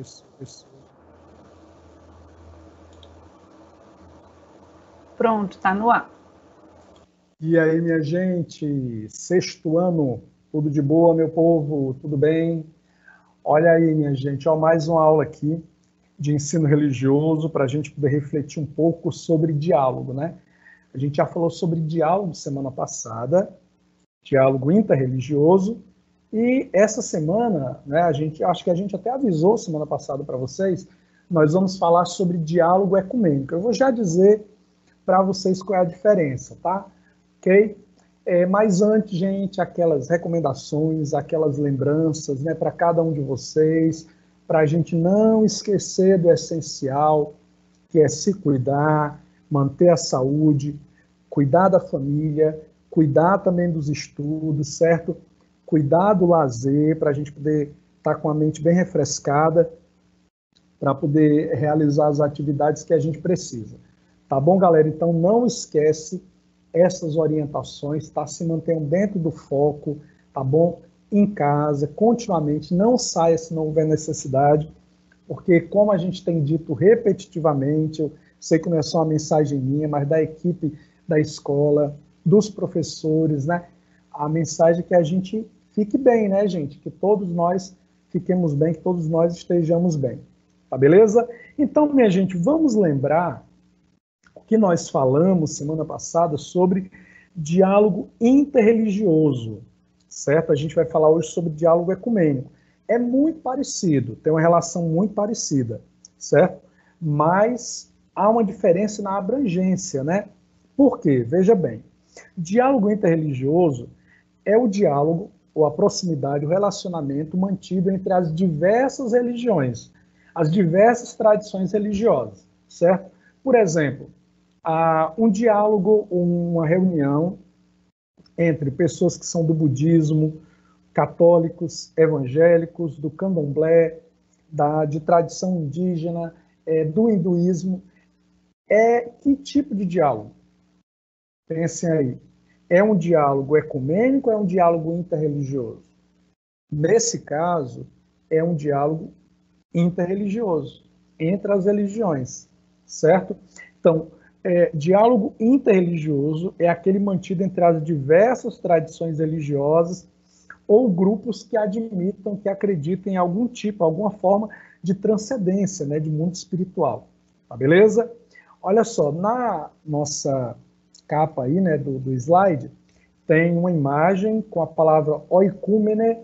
Isso. Pronto, está no ar. E aí, minha gente, sexto ano, tudo de boa, meu povo? Tudo bem? Olha aí, minha gente, ó, mais uma aula aqui de ensino religioso para a gente poder refletir um pouco sobre diálogo, né? A gente já falou sobre diálogo semana passada, diálogo interreligioso, e essa semana, né, acho que a gente até avisou semana passada para vocês, nós vamos falar sobre diálogo ecumênico. Eu vou já dizer para vocês qual é a diferença, tá? Ok? Mas antes, gente, aquelas recomendações, aquelas lembranças, né, para cada um de vocês, para a gente não esquecer do essencial, que é se cuidar, manter a saúde, cuidar da família, cuidar também dos estudos, certo? Cuidar do lazer, para a gente poder estar com a mente bem refrescada, para poder realizar as atividades que a gente precisa. Tá bom, galera? Então, não esquece essas orientações, tá? Se mantenham dentro do foco, tá bom? Em casa, continuamente, não saia se não houver necessidade, porque como a gente tem dito repetitivamente, eu sei que não é só uma mensagem minha, mas da equipe da escola, dos professores, né? A mensagem é que a gente fique bem, né, gente? Que todos nós fiquemos bem, que todos nós estejamos bem. Tá beleza? Então, minha gente, vamos lembrar que nós falamos semana passada sobre diálogo interreligioso, certo? A gente vai falar hoje sobre diálogo ecumênico. É muito parecido, tem uma relação muito parecida, certo? Mas há uma diferença na abrangência, né? Por quê? Veja bem, diálogo interreligioso é o diálogo, ou a proximidade, o relacionamento mantido entre as diversas religiões, as diversas tradições religiosas, certo? Por exemplo, um diálogo, uma reunião entre pessoas que são do budismo, católicos, evangélicos, do candomblé, de tradição indígena, do hinduísmo. Que tipo de diálogo? Pensem aí. É um diálogo ecumênico ou é um diálogo interreligioso? Nesse caso, é um diálogo interreligioso, entre as religiões, certo? Então, diálogo interreligioso é aquele mantido entre as diversas tradições religiosas ou grupos que admitam, que acreditem em algum tipo, alguma forma de transcendência, né, de mundo espiritual. Tá beleza? Olha só, na nossa capa aí, né, do slide, tem uma imagem com a palavra oikúmene,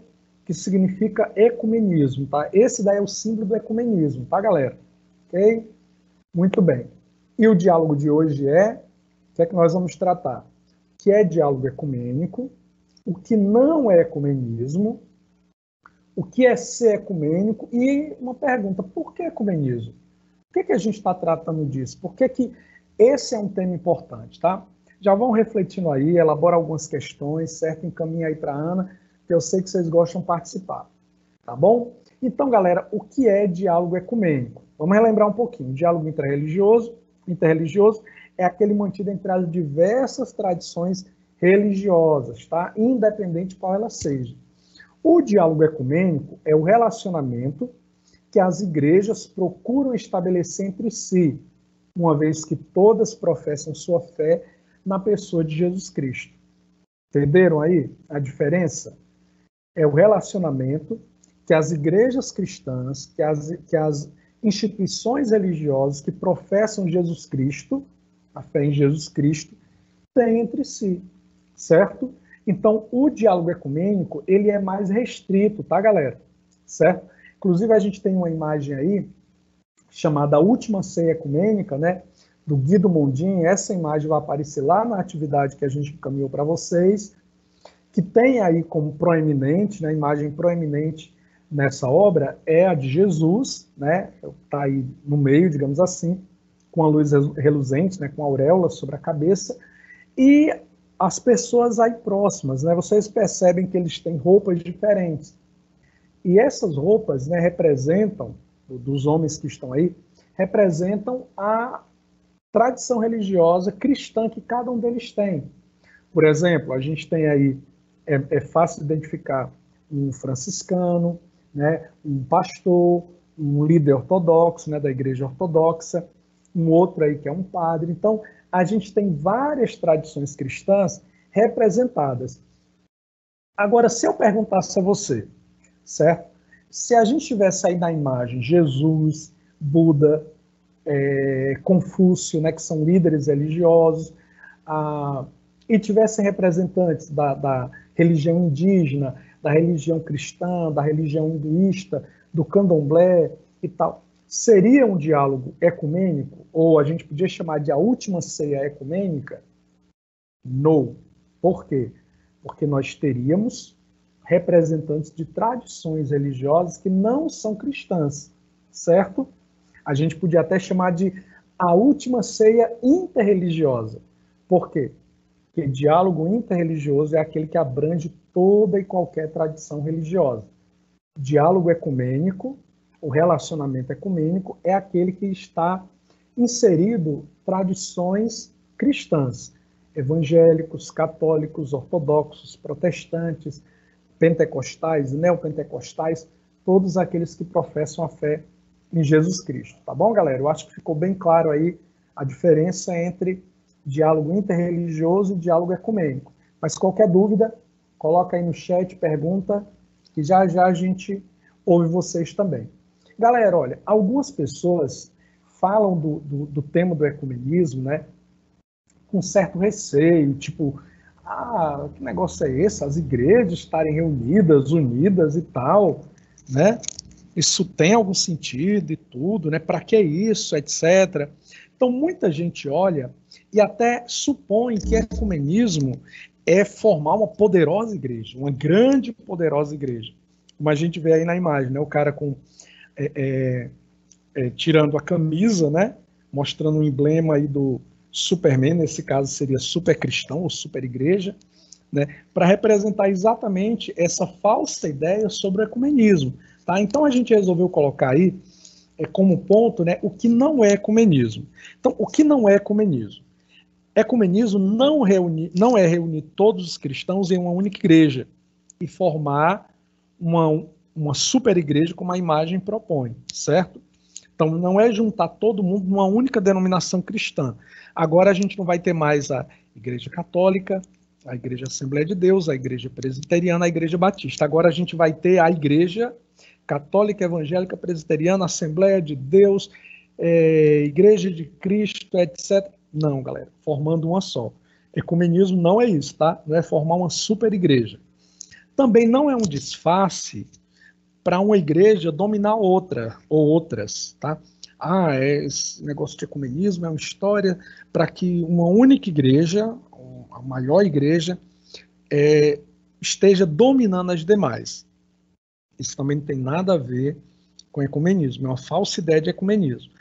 que significa ecumenismo, tá? Esse daí é o símbolo do ecumenismo, tá, galera? Ok? Muito bem. E o diálogo de hoje o que é que nós vamos tratar? O que é diálogo ecumênico, o que não é ecumenismo, o que é ser ecumênico e uma pergunta, por que ecumenismo? Por que a gente está tratando disso? Por que esse é um tema importante, tá? Já vão refletindo aí, elabora algumas questões, certo? Encaminha aí para a Ana, que eu sei que vocês gostam de participar, tá bom? Então, galera, o que é diálogo ecumênico? Vamos relembrar um pouquinho. Diálogo interreligioso é aquele mantido entre as diversas tradições religiosas, tá? Independente qual ela seja. O diálogo ecumênico é o relacionamento que as igrejas procuram estabelecer entre si, uma vez que todas professam sua fé na pessoa de Jesus Cristo. Entenderam aí a diferença? É o relacionamento que as igrejas cristãs, que as instituições religiosas que professam Jesus Cristo, a fé em Jesus Cristo, têm entre si, certo? Então, o diálogo ecumênico, ele é mais restrito, tá, galera? Certo? Inclusive, a gente tem uma imagem aí, chamada Última Ceia Ecumênica, né, do Guido Mondin. Essa imagem vai aparecer lá na atividade que a gente encaminhou para vocês, que tem aí como proeminente, né, a imagem proeminente nessa obra é a de Jesus, né, está aí no meio, digamos assim, com a luz reluzente, né, com a auréola sobre a cabeça, e as pessoas aí próximas, né, vocês percebem que eles têm roupas diferentes. E essas roupas, né, representam, dos homens que estão aí, representam a tradição religiosa cristã que cada um deles tem. Por exemplo, a gente tem aí, é fácil identificar um franciscano, né, um pastor, um líder ortodoxo, né, da igreja ortodoxa, um outro aí que é um padre. Então, a gente tem várias tradições cristãs representadas. Agora, se eu perguntasse a você, certo? Se a gente tivesse aí na imagem Jesus, Buda, Confúcio, né, que são líderes religiosos, e tivessem representantes da religião indígena, da religião cristã, da religião hinduísta, do candomblé e tal, seria um diálogo ecumênico? Ou a gente podia chamar de a última ceia ecumênica? Não. Por quê? Porque nós teríamos representantes de tradições religiosas que não são cristãs, certo? A gente podia até chamar de a última ceia interreligiosa. Por quê? Porque diálogo interreligioso é aquele que abrange toda e qualquer tradição religiosa. Diálogo ecumênico, o relacionamento ecumênico, é aquele que está inserido tradições cristãs, evangélicos, católicos, ortodoxos, protestantes, pentecostais, neopentecostais, todos aqueles que professam a fé em Jesus Cristo. Tá bom, galera? Eu acho que ficou bem claro aí a diferença entre diálogo interreligioso e diálogo ecumênico. Mas qualquer dúvida, coloca aí no chat, pergunta, que já já a gente ouve vocês também. Galera, olha, algumas pessoas falam do tema do ecumenismo, né, com certo receio, tipo, que negócio é esse? As igrejas estarem reunidas, unidas e tal, né? Isso tem algum sentido e tudo, né? Para que isso, etc. Então, muita gente olha e até supõe que ecumenismo é formar uma poderosa igreja, uma grande, poderosa igreja. Como a gente vê aí na imagem, né? O cara tirando a camisa, né? Mostrando um emblema aí do Superman, nesse caso seria super cristão ou super igreja, né? Para representar exatamente essa falsa ideia sobre o ecumenismo. Tá? Então a gente resolveu colocar aí como ponto, né, o que não é ecumenismo. Então, o que não é ecumenismo? Ecumenismo não é reunir todos os cristãos em uma única igreja e formar uma super igreja como a imagem propõe, certo? Então, não é juntar todo mundo numa única denominação cristã. Agora a gente não vai ter mais a Igreja Católica, a Igreja Assembleia de Deus, a Igreja Presbiteriana, a Igreja Batista. Agora a gente vai ter a Igreja Católica, Evangélica, Presbiteriana, Assembleia de Deus, Igreja de Cristo, etc. Não, galera, formando uma só. Ecumenismo não é isso, tá? Não é formar uma super igreja. Também não é um disfarce para uma igreja dominar outra ou outras, tá? Esse negócio de ecumenismo é uma história para que uma única igreja, a maior igreja, esteja dominando as demais. Isso também não tem nada a ver com ecumenismo, é uma falsa ideia de ecumenismo.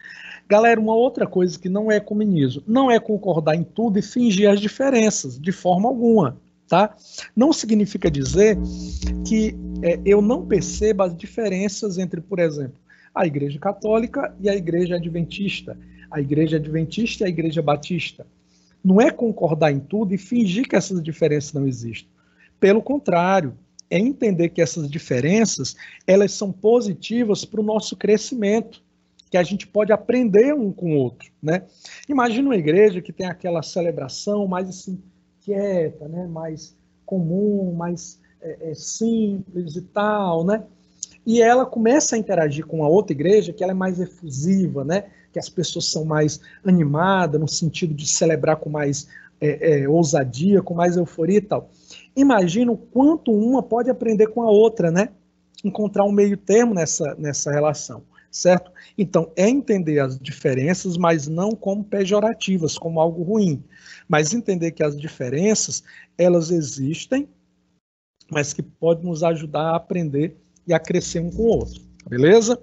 Galera, uma outra coisa que não é ecumenismo, não é concordar em tudo e fingir as diferenças, de forma alguma, tá? Não significa dizer que eu não perceba as diferenças entre, por exemplo, a Igreja Católica e a Igreja Adventista, a Igreja Adventista e a Igreja Batista. Não é concordar em tudo e fingir que essas diferenças não existem. Pelo contrário, é entender que essas diferenças, elas são positivas para o nosso crescimento, que a gente pode aprender um com o outro, né? Imagina uma igreja que tem aquela celebração mais assim, quieta, né? Mais comum, mais simples e tal, né? E ela começa a interagir com a outra igreja que ela é mais efusiva, né? Que as pessoas são mais animadas, no sentido de celebrar com mais ousadia, com mais euforia e tal. Imagina o quanto uma pode aprender com a outra, né? Encontrar um meio termo nessa relação, certo? Então, é entender as diferenças, mas não como pejorativas, como algo ruim. Mas entender que as diferenças, elas existem, mas que podem nos ajudar a aprender e a crescer um com o outro, beleza?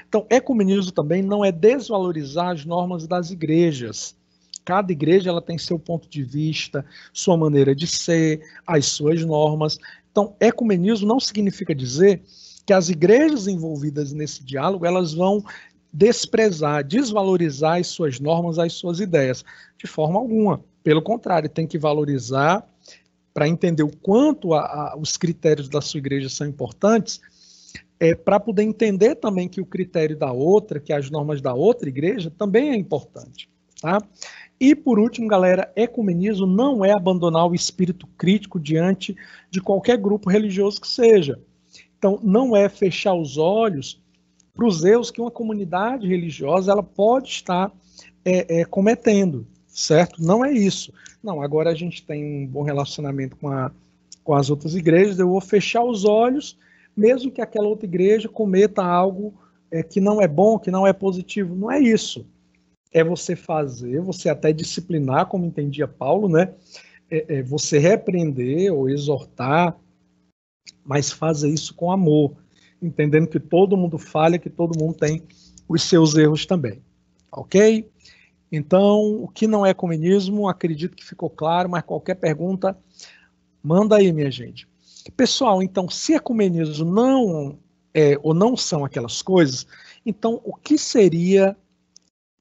Então, ecumenismo também não é desvalorizar as normas das igrejas. Cada igreja ela tem seu ponto de vista, sua maneira de ser, as suas normas. Então, ecumenismo não significa dizer que as igrejas envolvidas nesse diálogo elas vão desprezar, desvalorizar as suas normas, as suas ideias, de forma alguma. Pelo contrário, tem que valorizar para entender o quanto os critérios da sua igreja são importantes, para poder entender também que o critério da outra, que as normas da outra igreja, também é importante, tá? E, por último, galera, ecumenismo não é abandonar o espírito crítico diante de qualquer grupo religioso que seja. Então, não é fechar os olhos para os erros que uma comunidade religiosa ela pode estar cometendo, certo? Não é isso. Não, agora a gente tem um bom relacionamento com as outras igrejas, eu vou fechar os olhos, mesmo que aquela outra igreja cometa algo que não é bom, que não é positivo. Não é isso. É você fazer, você até disciplinar, como entendia Paulo, né? Você repreender ou exortar, mas fazer isso com amor, entendendo que todo mundo falha, que todo mundo tem os seus erros também. Ok? Então, o que não é ecumenismo, acredito que ficou claro, mas qualquer pergunta, manda aí, minha gente. Pessoal, então, se ecumenismo não ou não são aquelas coisas, então o que seria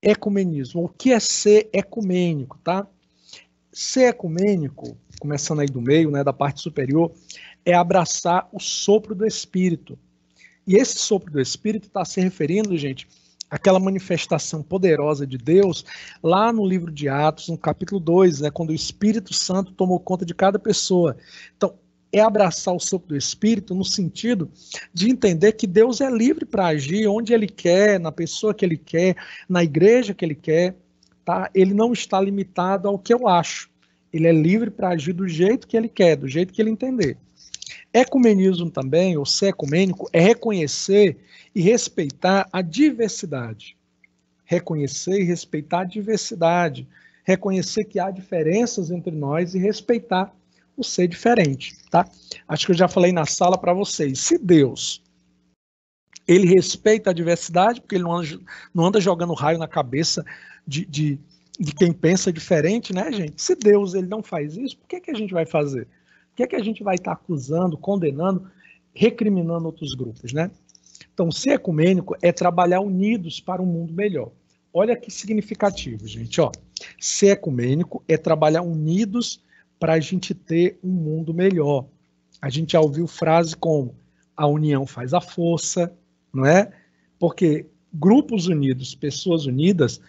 ecumenismo? O que é ser ecumênico, tá? Ser ecumênico, começando aí do meio, né, da parte superior, é abraçar o sopro do Espírito. E esse sopro do Espírito está se referindo, gente, àquela manifestação poderosa de Deus lá no livro de Atos, no capítulo 2, né, quando o Espírito Santo tomou conta de cada pessoa. Então, é abraçar o sopro do Espírito no sentido de entender que Deus é livre para agir onde Ele quer, na pessoa que Ele quer, na igreja que Ele quer. Tá? Ele não está limitado ao que eu acho. Ele é livre para agir do jeito que Ele quer, do jeito que Ele entender. Ecumenismo também, ou ser ecumênico, é reconhecer e respeitar a diversidade. Reconhecer e respeitar a diversidade. Reconhecer que há diferenças entre nós e respeitar o ser diferente, tá? Acho que eu já falei na sala para vocês. Se Deus, ele respeita a diversidade, porque ele não anda jogando raio na cabeça de quem pensa diferente, né, gente? Se Deus ele não faz isso, por que a gente vai fazer? Por que a gente vai estar acusando, condenando, recriminando outros grupos, né? Então, ser ecumênico é trabalhar unidos para um mundo melhor. Olha que significativo, gente. Ó. Ser ecumênico é trabalhar unidos para a gente ter um mundo melhor. A gente já ouviu frase como a união faz a força, não é? Porque grupos unidos, pessoas unidas,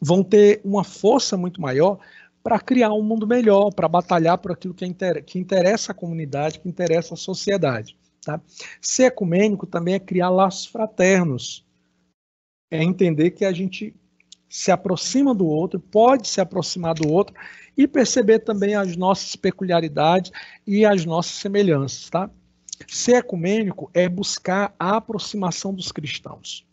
vão ter uma força muito maior para criar um mundo melhor, para batalhar por aquilo que interessa a comunidade, que interessa a sociedade. Tá? Ser ecumênico também é criar laços fraternos, é entender que a gente se aproxima do outro, pode se aproximar do outro e perceber também as nossas peculiaridades e as nossas semelhanças. Tá? Ser ecumênico é buscar a aproximação dos cristãos.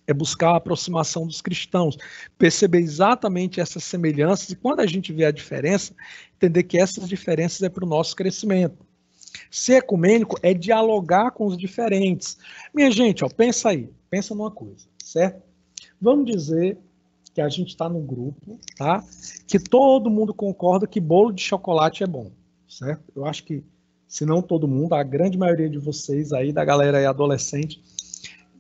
É buscar a aproximação dos cristãos, perceber exatamente essas semelhanças e quando a gente vê a diferença, entender que essas diferenças é para o nosso crescimento. Ser ecumênico é dialogar com os diferentes. Minha gente, ó, pensa aí, pensa numa coisa, certo? Vamos dizer que a gente está num grupo, tá? Que todo mundo concorda que bolo de chocolate é bom, certo? Eu acho que, se não todo mundo, a grande maioria de vocês aí, da galera aí adolescente,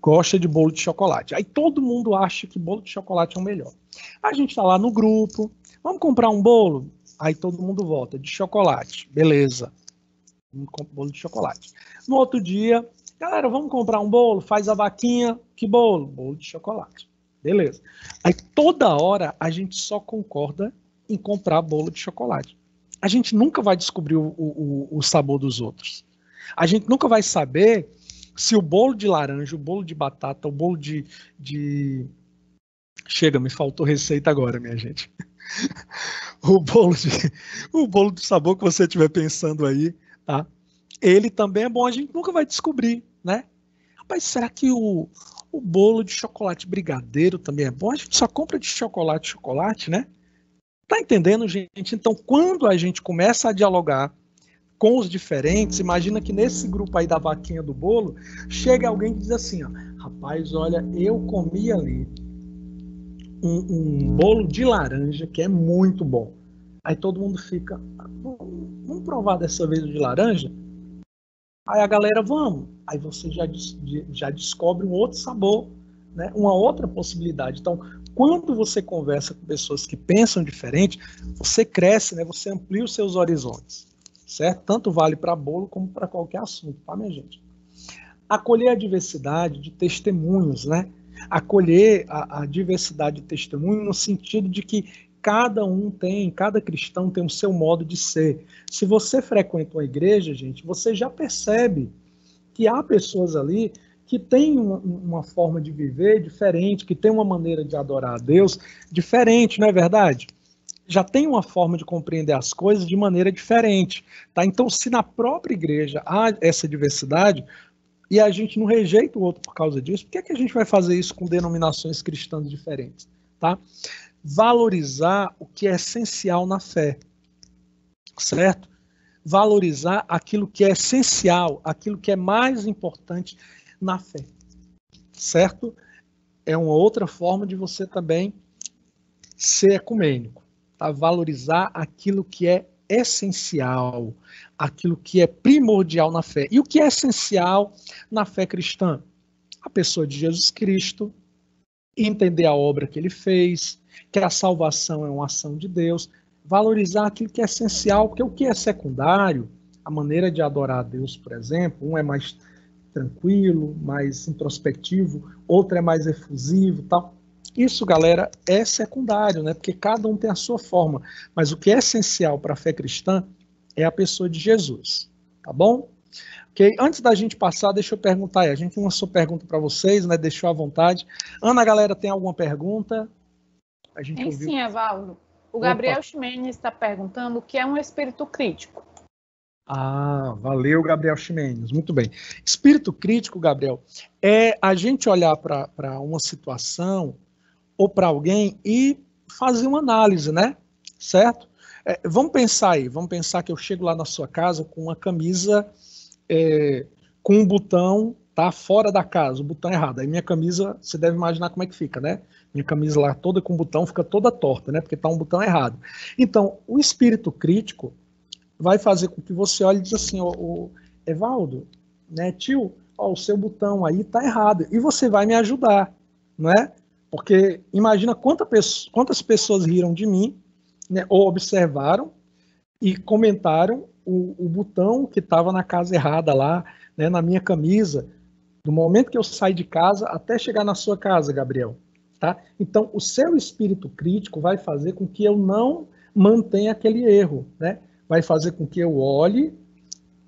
gosta de bolo de chocolate. Aí todo mundo acha que bolo de chocolate é o melhor. A gente está lá no grupo, vamos comprar um bolo? Aí todo mundo vota, de chocolate, beleza. Vamos comprar bolo de chocolate. No outro dia, galera, vamos comprar um bolo? Faz a vaquinha, que bolo? Bolo de chocolate. Beleza. Aí toda hora a gente só concorda em comprar bolo de chocolate. A gente nunca vai descobrir o sabor dos outros. A gente nunca vai saber se o bolo de laranja, o bolo de batata, o bolo de... Chega, me faltou receita agora, minha gente. O bolo do sabor que você estiver pensando aí, tá? Ele também é bom, a gente nunca vai descobrir, né? Mas será que o bolo de chocolate brigadeiro também é bom? A gente só compra de chocolate, né? Tá entendendo, gente? Então, quando a gente começa a dialogar com os diferentes, imagina que nesse grupo aí da vaquinha do bolo, chega alguém que diz assim, ó, rapaz, olha, eu comi ali um bolo de laranja que é muito bom. Aí todo mundo fica, vamos provar dessa vez o de laranja? Aí a galera, vamos. Aí você já descobre um outro sabor, né? Uma outra possibilidade. Então, quando você conversa com pessoas que pensam diferente, você cresce, né? Você amplia os seus horizontes, certo? Tanto vale para bolo como para qualquer assunto, tá, minha gente? acolher a diversidade de testemunhos, né? Acolher a diversidade de testemunhos no sentido de que cada cristão tem o seu modo de ser. Se você frequenta uma igreja, gente, você já percebe que há pessoas ali que têm uma forma de viver diferente, que têm uma maneira de adorar a Deus diferente, não é verdade? Já tem uma forma de compreender as coisas de maneira diferente, tá? Então, se na própria igreja há essa diversidade e a gente não rejeita o outro por causa disso, por que é que a gente vai fazer isso com denominações cristãs diferentes, tá? Valorizar o que é essencial na fé, certo? Valorizar aquilo que é essencial, aquilo que é mais importante na fé, certo? É uma outra forma de você também ser ecumênico, tá? Valorizar aquilo que é essencial, aquilo que é primordial na fé. E o que é essencial na fé cristã? A pessoa de Jesus Cristo, entender a obra que ele fez, que a salvação é uma ação de Deus, valorizar aquilo que é essencial, porque o que é secundário, a maneira de adorar a Deus, por exemplo, um é mais tranquilo, mais introspectivo, outro é mais efusivo, tal. Isso, galera, é secundário, né? Porque cada um tem a sua forma, mas o que é essencial para a fé cristã é a pessoa de Jesus, tá bom? Ok? Antes da gente passar, deixa eu perguntar aí. A gente lançou pergunta para vocês, né? Deixou à vontade. Ana, galera, tem alguma pergunta? A gente ouviu. Sim, Evaldo. O Gabriel Ximenes está perguntando o que é um espírito crítico. Ah, valeu, Gabriel Ximenes. Muito bem. Espírito crítico, Gabriel, é a gente olhar para uma situação ou para alguém e fazer uma análise, né? Certo? Vamos pensar aí. Vamos pensar que eu chego lá na sua casa com uma camisa com um botão, tá, fora da casa, o botão errado. Aí minha camisa, você deve imaginar como é que fica, né? Minha camisa lá toda com botão fica toda torta, né? Porque tá um botão errado. Então, o espírito crítico vai fazer com que você olhe e diz assim, Evaldo, né, tio, o seu botão aí tá errado. E você vai me ajudar, não é? Porque imagina quantas pessoas riram de mim, né, ou observaram e comentaram o botão que estava na casa errada lá, né, na minha camisa, do momento que eu saio de casa até chegar na sua casa, Gabriel. Tá? Então, o seu espírito crítico vai fazer com que eu não mantenha aquele erro, né? Vai fazer com que eu olhe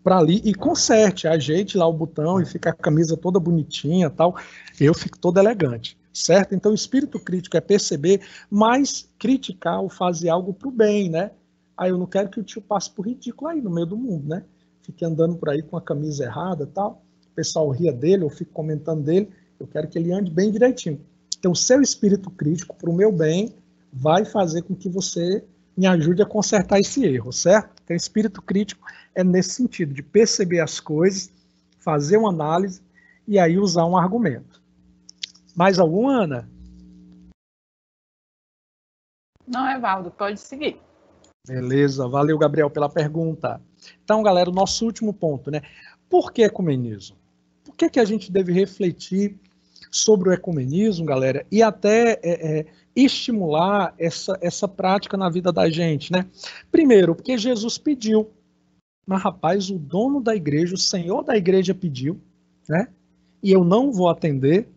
para ali e conserte, ajeite lá o botão e fique a camisa toda bonitinha, tal. Eu fico todo elegante, certo? Então, o espírito crítico é perceber, mas criticar ou fazer algo para o bem, né? Aí eu não quero que o tio passe por ridículo aí no meio do mundo, né? Fique andando por aí com a camisa errada, tal. O pessoal ria dele, eu fico comentando dele. Eu quero que ele ande bem direitinho. Então, o seu espírito crítico, para o meu bem, vai fazer com que você me ajude a consertar esse erro, certo? Então, espírito crítico é nesse sentido, de perceber as coisas, fazer uma análise e aí usar um argumento. Mais alguma, Ana? Não, Evaldo, pode seguir. Beleza, valeu, Gabriel, pela pergunta. Então, galera, o nosso último ponto, né? Por que ecumenismo? Por que a gente deve refletir sobre o ecumenismo, galera, e até estimular essa prática na vida da gente, né? Primeiro, porque Jesus pediu, mas rapaz, o dono da igreja, o senhor da igreja pediu, né? E eu não vou atender.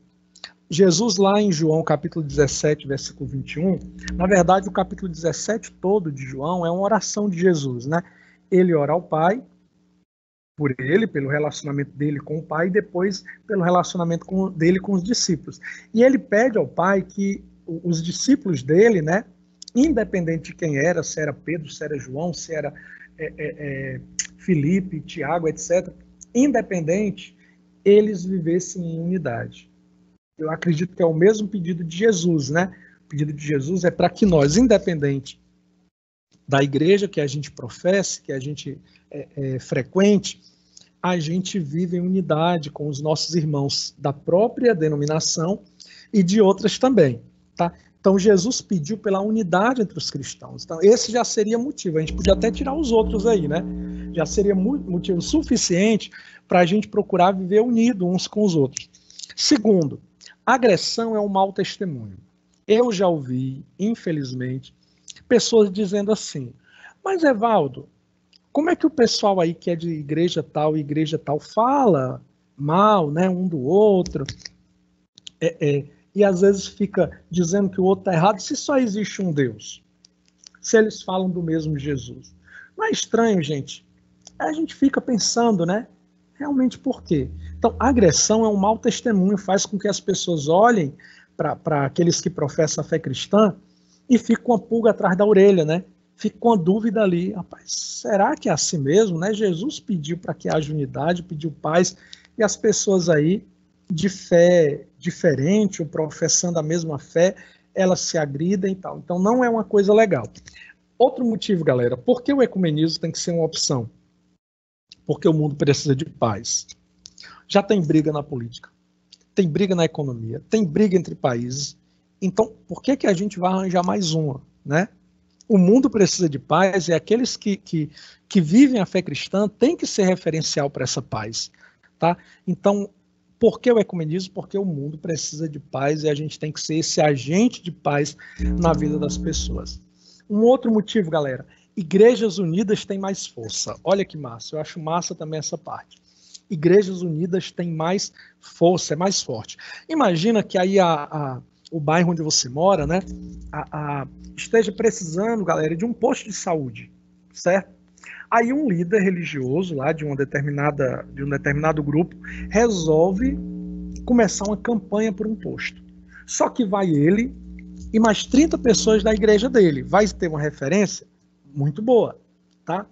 Jesus lá em João capítulo 17, versículo 21, na verdade o capítulo 17 todo de João é uma oração de Jesus, né? Ele ora ao Pai, por ele, pelo relacionamento dele com o Pai, e depois pelo relacionamento dele com os discípulos. E ele pede ao Pai que os discípulos dele, né, independente de quem era, se era Pedro, se era João, se era Filipe, Tiago, etc., independente, eles vivessem em unidade. Eu acredito que é o mesmo pedido de Jesus, né? O pedido de Jesus é para que nós, independente da igreja que a gente professe, que a gente frequente, a gente vive em unidade com os nossos irmãos da própria denominação e de outras também, tá? Então, Jesus pediu pela unidade entre os cristãos. Então, esse já seria motivo. A gente podia até tirar os outros aí, né? Já seria motivo suficiente para a gente procurar viver unido uns com os outros. Segundo, agressão é um mau testemunho. Eu já ouvi, infelizmente, pessoas dizendo assim, mas Evaldo, como é que o pessoal aí que é de igreja tal fala mal, né, um do outro, e às vezes fica dizendo que o outro está errado, se só existe um Deus, se eles falam do mesmo Jesus. Não é estranho, gente? A gente fica pensando, né? Realmente por quê? Então, a agressão é um mau testemunho, faz com que as pessoas olhem para aqueles que professam a fé cristã e fiquem com a pulga atrás da orelha, né? Fica com a dúvida ali, rapaz, será que é assim mesmo, né? Jesus pediu para que haja unidade, pediu paz, e as pessoas aí de fé diferente, ou professando a mesma fé, elas se agridem e tal. Então não é uma coisa legal. Outro motivo, galera, por que o ecumenismo tem que ser uma opção? Porque o mundo precisa de paz. Já tem briga na política, tem briga na economia, tem briga entre países. Então, por que a gente vai arranjar mais uma, né? O mundo precisa de paz e aqueles que vivem a fé cristã têm que ser referencial para essa paz, tá? Então, por que o ecumenismo? Porque o mundo precisa de paz e a gente tem que ser esse agente de paz na vida das pessoas. Um outro motivo, galera, igrejas unidas têm mais força. Olha que massa, eu acho massa também essa parte. Igrejas unidas têm mais força, é mais forte. Imagina que aí o bairro onde você mora, né, esteja precisando, galera, de um posto de saúde, certo? Aí um líder religioso lá de um determinado grupo resolve começar uma campanha por um posto. Só que vai ele e mais 30 pessoas da igreja dele. Vai ter uma referência muito boa, tá?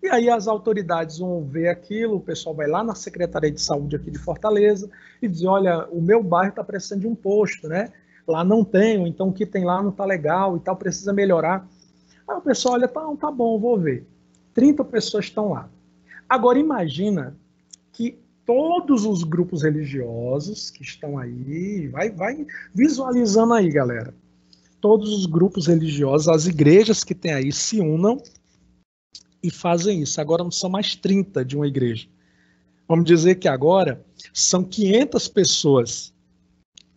E aí as autoridades vão ver aquilo, o pessoal vai lá na Secretaria de Saúde aqui de Fortaleza e diz, olha, o meu bairro está precisando de um posto, né? Lá não tem, então o que tem lá não está legal e tal, precisa melhorar. Aí o pessoal olha, tá bom, vou ver. 30 pessoas estão lá. Agora imagina que todos os grupos religiosos que estão aí, vai visualizando aí, galera. Todos os grupos religiosos, as igrejas que tem aí se unam e fazem isso. Agora não são mais 30 de uma igreja. Vamos dizer que agora são 500 pessoas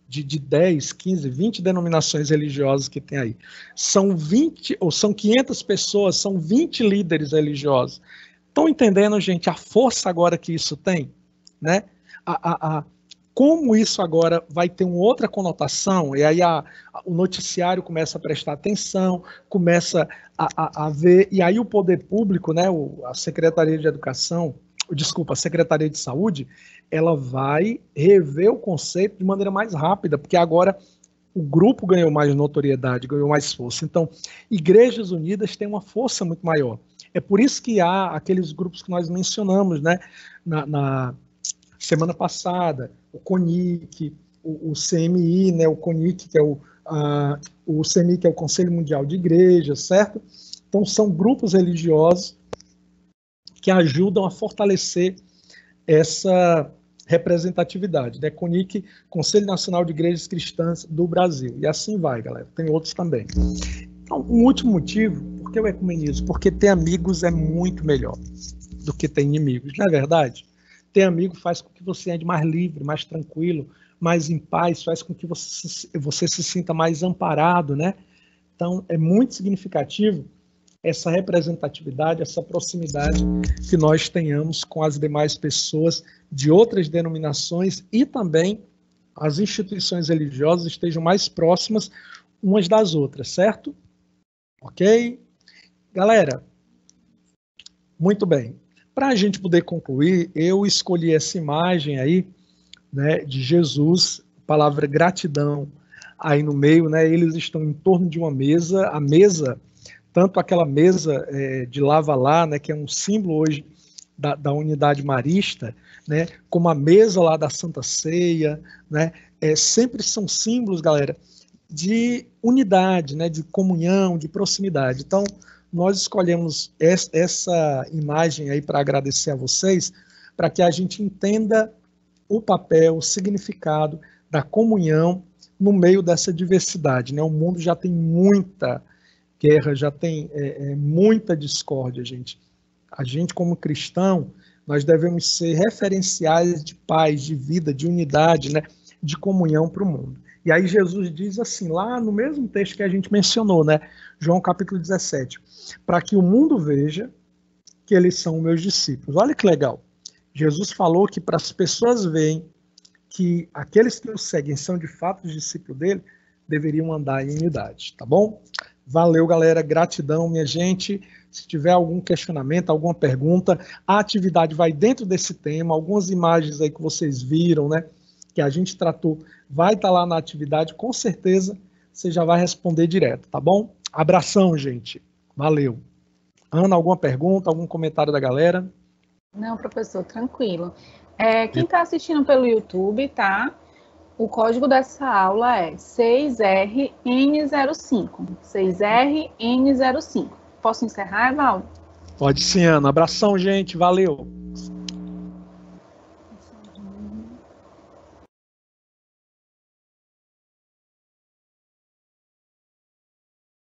de 10, 15, 20 denominações religiosas que tem aí. São 20, ou são 500 pessoas, são 20 líderes religiosos. Estão entendendo, gente, a força agora que isso tem? Né? Como isso agora vai ter uma outra conotação, e aí o noticiário começa a prestar atenção, começa a ver, e aí o poder público, né, a Secretaria de Educação, a Secretaria de Saúde, ela vai rever o conceito de maneira mais rápida, porque agora o grupo ganhou mais notoriedade, ganhou mais força. Então, igrejas unidas têm uma força muito maior. É por isso que há aqueles grupos que nós mencionamos, né, na semana passada, o CONIC, o CMI, né, o CONIC, que é o CMI, que é o Conselho Mundial de Igrejas, certo? Então, são grupos religiosos que ajudam a fortalecer essa representatividade, né? CONIC, Conselho Nacional de Igrejas Cristãs do Brasil. E assim vai, galera. Tem outros também. Então, um último motivo, por que o ecumenismo? Porque ter amigos é muito melhor do que ter inimigos, não é verdade? Ter amigo faz com que você ande mais livre, mais tranquilo, mais em paz, faz com que você se sinta mais amparado, né? Então, é muito significativo essa representatividade, essa proximidade que nós tenhamos com as demais pessoas de outras denominações e também as instituições religiosas estejam mais próximas umas das outras, certo? Ok? Galera, muito bem. Para a gente poder concluir, eu escolhi essa imagem aí, né, de Jesus, a palavra gratidão aí no meio, né? Eles estão em torno de uma mesa, a mesa, tanto aquela mesa de lava lá, né, que é um símbolo hoje da unidade marista, né, como a mesa lá da Santa Ceia, né, sempre são símbolos, galera, de unidade, né, de comunhão, de proximidade. Então, nós escolhemos essa imagem aí para agradecer a vocês, para que a gente entenda o papel, o significado da comunhão no meio dessa diversidade, né? O mundo já tem muita guerra, já tem muita discórdia, gente. A gente, como cristão, nós devemos ser referenciais de paz, de vida, de unidade, né? De comunhão para o mundo. E aí Jesus diz assim, lá no mesmo texto que a gente mencionou, né? João capítulo 17, para que o mundo veja que eles são meus discípulos. Olha que legal. Jesus falou que para as pessoas verem que aqueles que o seguem são de fato os discípulos dele, deveriam andar em unidade, tá bom? Valeu, galera, gratidão, minha gente. Se tiver algum questionamento, alguma pergunta, a atividade vai dentro desse tema, algumas imagens aí que vocês viram, né, que a gente tratou, vai estar lá na atividade, com certeza você já vai responder direto, tá bom? Abração, gente. Valeu. Ana, alguma pergunta, algum comentário da galera? Não, professor, tranquilo. Quem está assistindo pelo YouTube, tá? O código dessa aula é 6RN05. 6RN05. Posso encerrar, Evaldo? Pode sim, Ana. Abração, gente. Valeu.